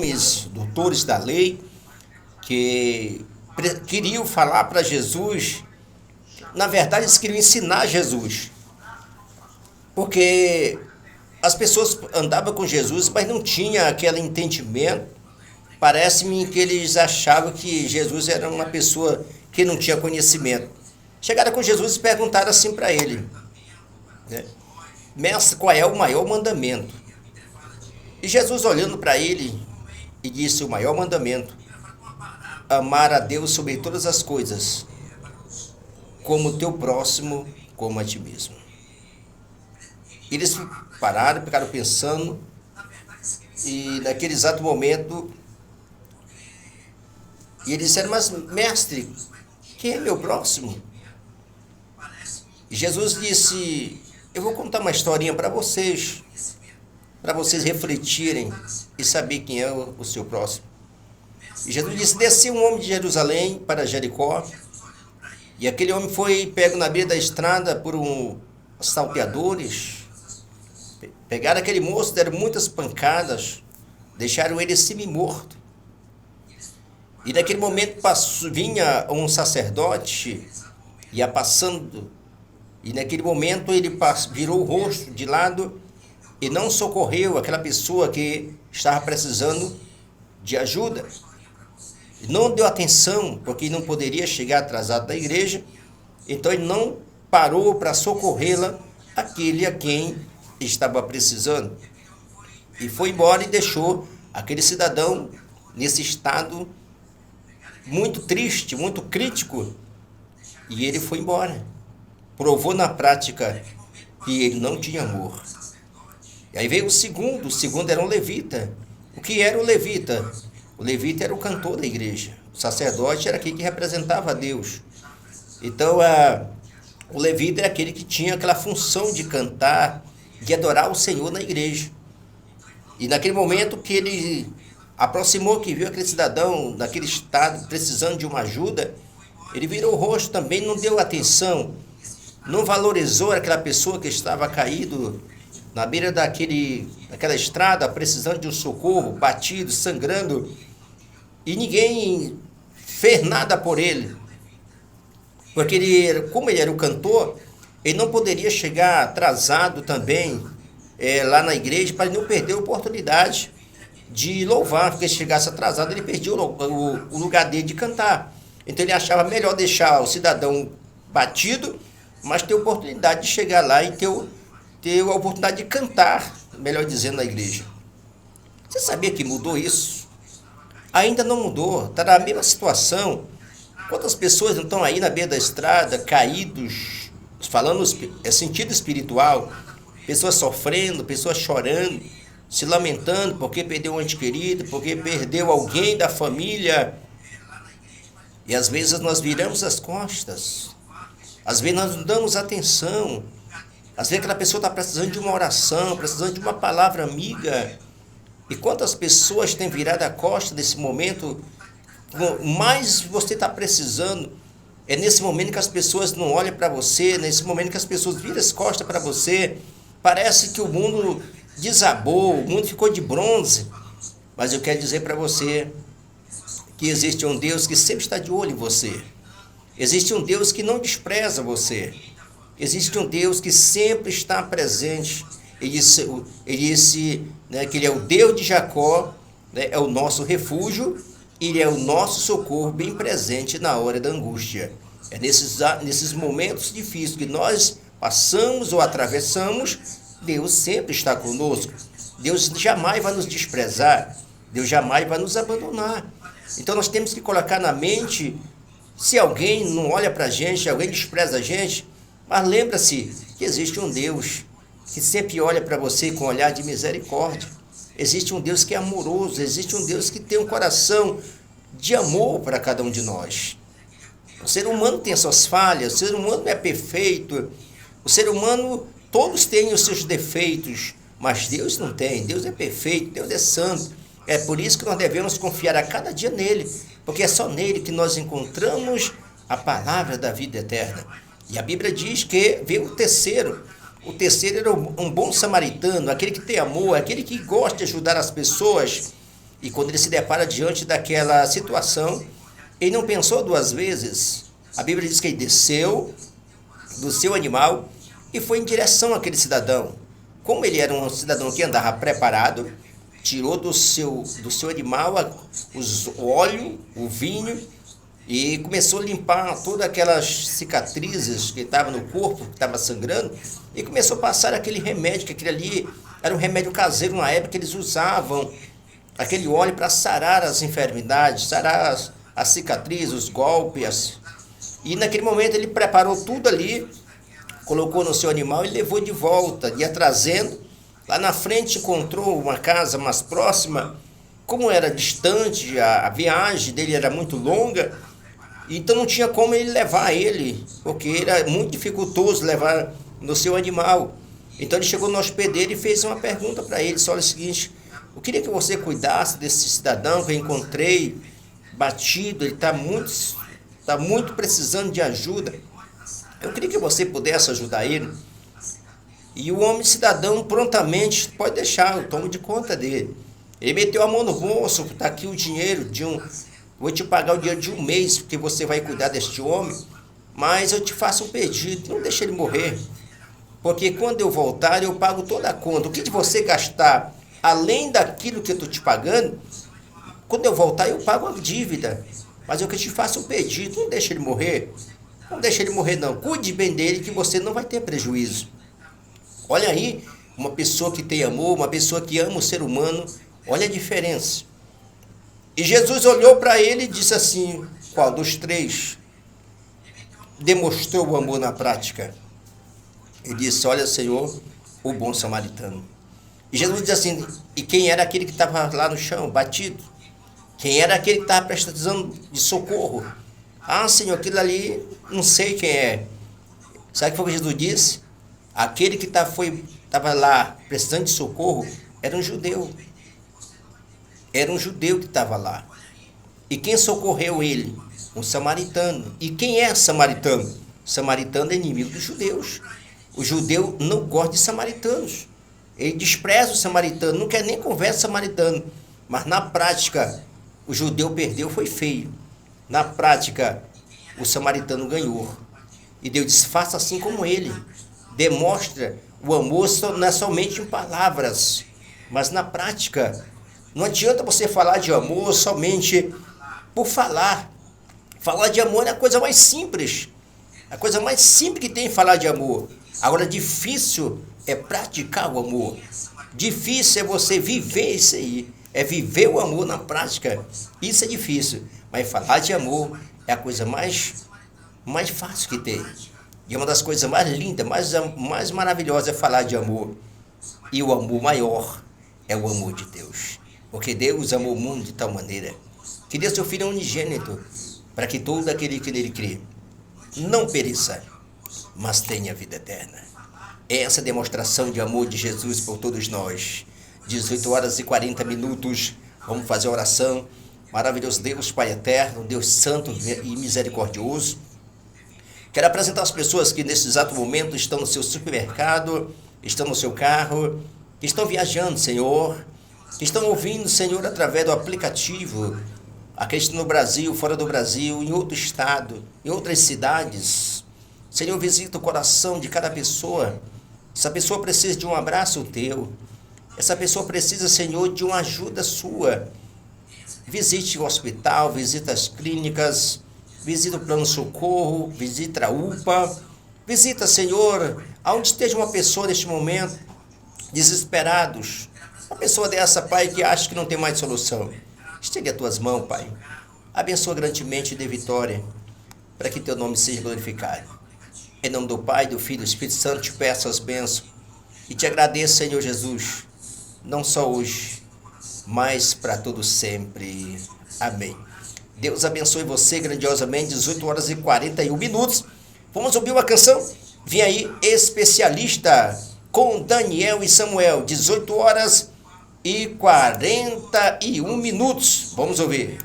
homens, doutores da lei, que queriam falar para Jesus. Na verdade, eles queriam ensinar Jesus, porque as pessoas andavam com Jesus, mas não tinha aquele entendimento. Parece-me que eles achavam que Jesus era uma pessoa que não tinha conhecimento. Chegaram com Jesus e perguntaram assim para ele, né? Mestre, qual é o maior mandamento? E Jesus, olhando para ele, e disse: o maior mandamento: amar a Deus sobre todas as coisas, como o teu próximo, como a ti mesmo. Eles pararam, ficaram pensando, e naquele exato momento, e eles disseram: mas mestre, quem é meu próximo? E Jesus disse: eu vou contar uma historinha para vocês refletirem e saber quem é o seu próximo. E Jesus disse: desceu um homem de Jerusalém para Jericó, e aquele homem foi pego na beira da estrada por salteadores. Pegaram aquele moço, deram muitas pancadas, deixaram ele semi-morto. E naquele momento vinha um sacerdote, ia passando, e naquele momento ele virou o rosto de lado e não socorreu aquela pessoa que estava precisando de ajuda. Não deu atenção, porque não poderia chegar atrasado da igreja, então ele não parou para socorrê-la, aquele a quem estava precisando. E foi embora e deixou aquele cidadão nesse estado muito triste, muito crítico, e ele foi embora. Provou na prática que ele não tinha amor. E aí veio o segundo era um levita. O que era o levita? O levita era o cantor da igreja. O sacerdote era aquele que representava a Deus. Então, o levita era aquele que tinha aquela função de cantar, de adorar o Senhor na igreja. E naquele momento que ele aproximou, que viu aquele cidadão naquele estado precisando de uma ajuda, ele virou o rosto também, não deu atenção, não valorizou aquela pessoa que estava caído na beira daquela estrada, precisando de um socorro, batido, sangrando, e ninguém fez nada por ele, porque como ele era o cantor, ele não poderia chegar atrasado também lá na igreja, para não perder a oportunidade de louvar, porque se chegasse atrasado, ele perdia o lugar dele de cantar. Então ele achava melhor deixar o cidadão batido, mas ter a oportunidade de chegar lá e ter a oportunidade de cantar, melhor dizendo, na igreja. Você sabia que mudou isso? Ainda não mudou, está na mesma situação. Quantas pessoas não estão aí na beira da estrada, caídos, falando sentido espiritual, pessoas sofrendo, pessoas chorando, se lamentando porque perdeu um ente querido, porque perdeu alguém da família. E às vezes nós viramos as costas, às vezes nós não damos atenção, às vezes aquela pessoa está precisando de uma oração, precisando de uma palavra amiga. E quantas pessoas têm virado a costa nesse momento? Mais você está precisando, é nesse momento que as pessoas não olham para você, nesse momento que as pessoas viram as costas para você. Parece que o mundo desabou, o mundo ficou de bronze. Mas eu quero dizer para você que existe um Deus que sempre está de olho em você. Existe um Deus que não despreza você. Existe um Deus que sempre está presente. Ele disse, né, que Ele é o Deus de Jacó, né, é o nosso refúgio, Ele é o nosso socorro bem presente na hora da angústia. É nesses momentos difíceis que nós passamos ou atravessamos, Deus sempre está conosco. Deus jamais vai nos desprezar. Deus jamais vai nos abandonar. Então nós temos que colocar na mente, se alguém não olha para a gente, alguém despreza a gente, mas lembra-se que existe um Deus que sempre olha para você com um olhar de misericórdia. Existe um Deus que é amoroso, existe um Deus que tem um coração de amor para cada um de nós. O ser humano tem as suas falhas, o ser humano não é perfeito, o ser humano, todos têm os seus defeitos, mas Deus não tem. Deus é perfeito, Deus é santo. É por isso que nós devemos confiar a cada dia nele, porque é só nele que nós encontramos a palavra da vida eterna. E a Bíblia diz que veio o terceiro era um bom samaritano, aquele que tem amor, aquele que gosta de ajudar as pessoas. E quando ele se depara diante daquela situação, ele não pensou duas vezes. A Bíblia diz que ele desceu do seu animal e foi em direção àquele cidadão. Como ele era um cidadão que andava preparado, tirou do seu animal o óleo, o vinho, e começou a limpar todas aquelas cicatrizes que estavam no corpo, que estava sangrando, e começou a passar aquele remédio, que aquele ali era um remédio caseiro na época que eles usavam aquele óleo para sarar as enfermidades, sarar as cicatrizes, os golpes. E naquele momento ele preparou tudo ali, colocou no seu animal e levou de volta, ia trazendo. Lá na frente encontrou uma casa mais próxima, como era distante, a viagem dele era muito longa, então não tinha como ele levar ele, porque era muito dificultoso levar no seu animal. Então ele chegou no hospedeiro e fez uma pergunta para ele, olha o seguinte: eu queria que você cuidasse desse cidadão que eu encontrei batido, ele está muito precisando de ajuda. Eu queria que você pudesse ajudar ele. E o homem cidadão prontamente, pode deixar, eu tomo de conta dele. Ele meteu a mão no bolso, está aqui o dinheiro vou te pagar o dinheiro de um mês, porque você vai cuidar deste homem, mas eu te faço um pedido, não deixe ele morrer, porque quando eu voltar eu pago toda a conta. O que de você gastar além daquilo que eu estou te pagando, quando eu voltar eu pago a dívida, mas eu que te faço um pedido, não deixe ele morrer. Não deixe ele morrer não, cuide bem dele que você não vai ter prejuízo. Olha aí, uma pessoa que tem amor, uma pessoa que ama o ser humano, olha a diferença. E Jesus olhou para ele e disse assim: qual dos três demonstrou o amor na prática? Ele disse: olha, Senhor, o bom samaritano. E Jesus disse assim: e quem era aquele que estava lá no chão, batido? Quem era aquele que estava precisando de socorro? Ah, Senhor, aquilo ali, não sei quem é. Sabe o que foi que Jesus disse? Aquele que estava lá precisando de socorro era um judeu. Era um judeu que estava lá. E quem socorreu ele? Um samaritano. E quem é samaritano? Samaritano é inimigo dos judeus. O judeu não gosta de samaritanos. Ele despreza o samaritano, não quer nem conversa samaritano. Mas na prática, o judeu perdeu, foi feio. Na prática, o samaritano ganhou. E Deus disse: faça assim como ele. Demonstra o amor não é somente em palavras, mas na prática. Não adianta você falar de amor somente por falar. Falar de amor é a coisa mais simples. A coisa mais simples que tem é falar de amor. Agora, difícil é praticar o amor. Difícil é você viver isso aí. É viver o amor na prática. Isso é difícil. Mas falar de amor é a coisa mais fácil que tem. E é uma das coisas mais lindas, mais maravilhosas é falar de amor. E o amor maior é o amor de Deus. Porque Deus amou o mundo de tal maneira que deu seu Filho unigênito, para que todo aquele que nele crê não pereça, mas tenha vida eterna. Essa demonstração de amor de Jesus por todos nós. 18 horas e 40 minutos, vamos fazer a oração. Maravilhoso Deus, Pai eterno, Deus santo e misericordioso. Quero apresentar as pessoas que nesse exato momento estão no seu supermercado, estão no seu carro, que estão viajando, Senhor, que estão ouvindo, Senhor, através do aplicativo, aqueles que estão no Brasil, fora do Brasil, em outro estado, em outras cidades. Senhor, visita o coração de cada pessoa. Essa pessoa precisa de um abraço teu. Essa pessoa precisa, Senhor, de uma ajuda sua. Visite o hospital, visita as clínicas, visita o plano-socorro, visita a UPA. Visita, Senhor, aonde esteja uma pessoa neste momento, desesperados. Uma pessoa dessa, Pai, que acha que não tem mais solução. Estende as tuas mãos, Pai. Abençoa grandemente e dê vitória, para que teu nome seja glorificado. Em nome do Pai, do Filho e do Espírito Santo, te peço as bênçãos e te agradeço, Senhor Jesus, não só hoje, mas para todo sempre. Amém. Deus abençoe você grandiosamente. 18 horas e 41 minutos. Vamos ouvir uma canção? Vem aí, Especialista, com Daniel e Samuel. 18 horas e 41 minutos. Vamos ouvir.